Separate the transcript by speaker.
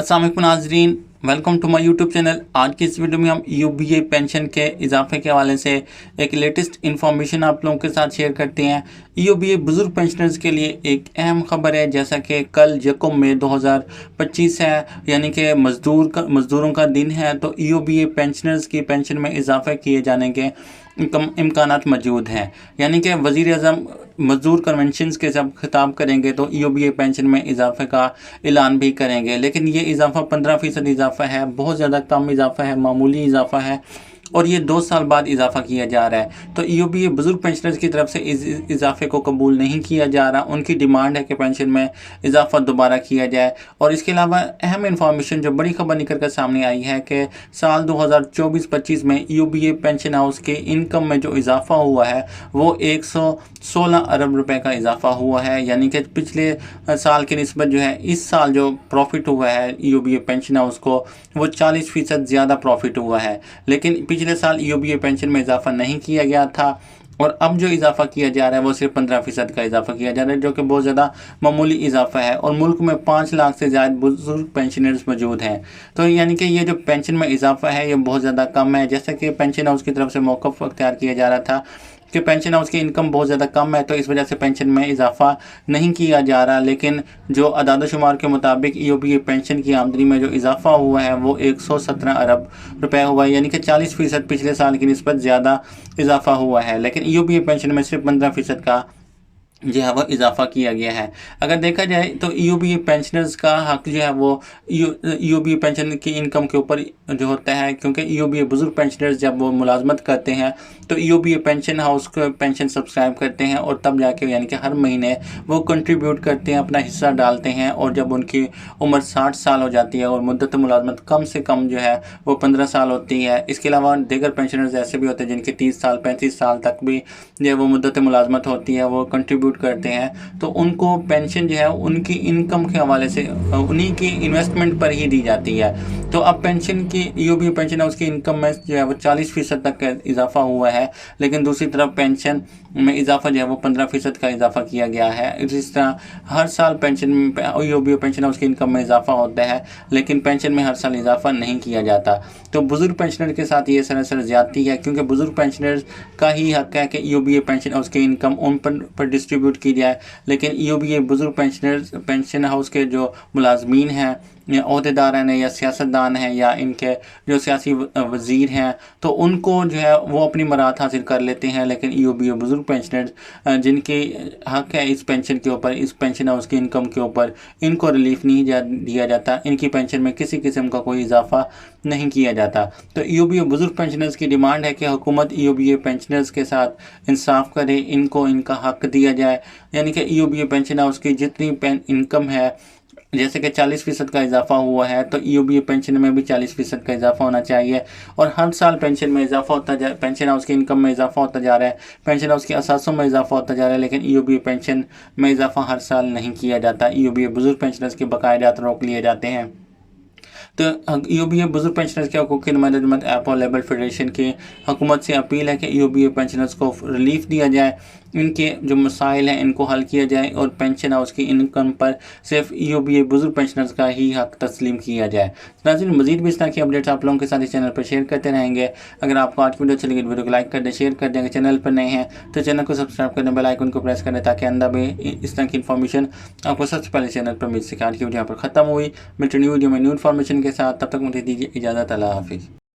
Speaker 1: अस्सलाम वालेकुम नाज़रीन, welcome to my YouTube channel. आज की इस वीडियो में हम यूबीए पेंशन के इजाफे के हवाले से एक लेटेस्ट इन्फॉर्मेशन आप लोगों के साथ शेयर करते हैं। यूबीए बुजुर्ग पेंशनर्स के लिए एक अहम खबर है, जैसा कि कल यकम मई 2025 है, यानी कि मज़दूरों का दिन है। तो यूबीए पेंशनर्स की पेंशन में इजाफा किए जाने के इम्कानात मौजूद हैं। यानी कि वज़ीर आज़म मज़दूर कन्वेंशन के जब खिताब करेंगे तो यूबीए पेंशन में इजाफे का ऐलान भी करेंगे, लेकिन ये इजाफा 15% इजाफा है, बहुत ज़्यादा कम इजाफा है, मामूली इजाफा है और ये 2 साल बाद इजाफा किया जा रहा है। तो यूबीए बुजुर्ग पेंशनर्स की तरफ से इस इजाफे को कबूल नहीं किया जा रहा। उनकी डिमांड है कि पेंशन में इजाफा दोबारा किया जाए। और इसके अलावा अहम इंफॉर्मेशन जो बड़ी खबर निकल कर सामने आई है कि साल 2024-25 में यूबीए पेंशन हाउस के इनकम में जो इजाफा हुआ है वो 116 अरब रुपए का इजाफा हुआ है। यानी कि पिछले साल की निस्बत जो है इस साल जो प्रॉफिट हुआ है यूबीए पेंशन हाउस को वो 40% ज़्यादा प्रॉफिट हुआ है। लेकिन पिछले साल यूबीए पेंशन में इजाफा नहीं किया गया था और अब जो इजाफा किया जा रहा है वो सिर्फ 15% का इजाफा किया जा रहा है, जो कि बहुत ज़्यादा मामूली इजाफा है। और मुल्क में 5 लाख से ज़्यादा बुजुर्ग पेंशनर्स मौजूद हैं। तो यानी कि ये जो पेंशन में इजाफा है ये बहुत ज़्यादा कम है। जैसा कि पेंशन हाउस की तरफ से मौक़िफ़ अख्तियार किया जा रहा था कि पेंशन हाउस की इनकम बहुत ज़्यादा कम है, तो इस वजह से पेंशन में इजाफा नहीं किया जा रहा। लेकिन जो अदाद शुमार के मुताबिक यूबीए पेंशन की आमदनी में जो इजाफा हुआ है वो 117 अरब रुपए हुआ है, यानी कि 40% पिछले साल की निस्बत ज़्यादा इजाफा हुआ है। लेकिन यूबीए पेंशन में सिर्फ 15% का जो है वो इजाफा किया गया है। अगर देखा जाए तो यूबीए पेंशनर्स का हक जो है वो यूबीए पेंशन की इनकम के ऊपर जो होता है, क्योंकि यूबीए बुजुर्ग पेंशनर्स जब वो मुलाजमत करते हैं तो यूबीए पेंशन हाउस को पेंशन सब्सक्राइब करते हैं और तब जाके यानी कि हर महीने वो कंट्रीब्यूट करते हैं, अपना हिस्सा डालते हैं। और जब उनकी उम्र 60 साल हो जाती है और मुद्दत मुलाजमत कम से कम जो है वो 15 साल होती है। इसके अलावा दीगर पेंशनर्स ऐसे भी होते हैं जिनकी 30 साल 35 साल तक भी जो वो मुद्दत मुलाजमत होती है, वो कंट्रीब्यूट करते हैं, तो उनको पेंशन जो है उनकी इनकम के हवाले से उन्हीं की इन्वेस्टमेंट पर ही दी जाती है। तो अब पेंशन की यूबीए पेंशन है उसकी इनकम में जो है वो 40% तक का इजाफा हुआ है, लेकिन दूसरी तरफ पेंशन में इजाफा जो है वो 15% का इजाफा किया गया है। इस तरह हर साल पेंशन में यूबीए पेंशन है उसकी इनकम में इजाफा होता है, लेकिन पेंशन में हर साल इजाफा नहीं किया जाता। तो बुजुर्ग पेंशनर के साथ ये सरासर ज्यादती है, क्योंकि बुजुर्ग पेंशनर का ही हक है कि यूबीए पेंशन उसकी इनकम उन पर डिस्ट्रीब्यूट की जाए। लेकिन यूबीए बुजुर्ग पेंशन हाउस के जो मुलाजमीन हैं या अहदेदार हैं या सियासतदान हैं या इनके जो सियासी वज़ीर हैं, तो उनको जो है वो अपनी मराद हासिल कर लेते हैं। लेकिन यूबीए बुजुर्ग पेंशनर जिनके हक है इस पेंशन के ऊपर, इस पेंशन हाउस की इनकम के ऊपर, इनको रिलीफ नहीं दिया जाता। इनकी पेंशन में किसी किस्म का कोई इजाफा नहीं किया जाता। तो यूबीए बुजुर्ग पेंशनर्स की डिमांड है कि हुकूमत यूबीए पेंशनर्स के साथ इंसाफ करे, इनको इनका हक दिया जाए। यानी कि यूबीए पेंशन हाउस की जितनी इनकम है, जैसे कि 40% का इजाफा हुआ है, तो यूबीए पेंशन में भी 40% का इजाफा होना चाहिए। और हर साल पेंशन में इजाफा होता जा पेंशन हाउस की इनकम में इजाफा होता जा रहा है, पेंशन हाउस की असासों में इजाफा होता जा रहा है, लेकिन यूबीए पेंशन में इजाफा हर साल नहीं किया जाता। यूबीए बुजुर्ग पेंशनर्स के बकाया जात रोक लिए जाते हैं। तो यूबीए बुजुर्ग पेंशनर्स के हकूक़ की नुमाइंदत ऐप और लेबर फेडरेशन की हुकूमत से अपील है कि यूबीए पेंशनर्स को रिलीफ दिया जाए, इनके जो मसाइल हैं इनको हल किया जाए और पेंशन हाउस की इनकम पर सिर्फ यूबीए बुजुर्ग पेंशनर्स का ही हक तस्लीम किया जाए। नाज़रीन, मज़ीद भी इस तरह की अपडेट्स आप लोगों के साथ इस चैनल पर शेयर करते रहेंगे। अगर आपको आज की वीडियो अच्छी लगी वीडियो को लाइक कर दें, शेयर कर दें। अगर चैनल पर नए हैं तो चैनल को सब्सक्राइब कर दें, बेल आइकन को प्रेस करें ताकि आइंदा भी इस तरह की इन्फॉर्मेशन आपको सबसे पहले चैनल पर मिल सके। आज की वीडियो यहाँ पर ख़त्म हुई। मिलते न्यू वीडियो में न्यू इन्फॉर्मेशन के साथ, तब तक मुझे दीजिए इजाज़त। अल्लाह हाफिज़।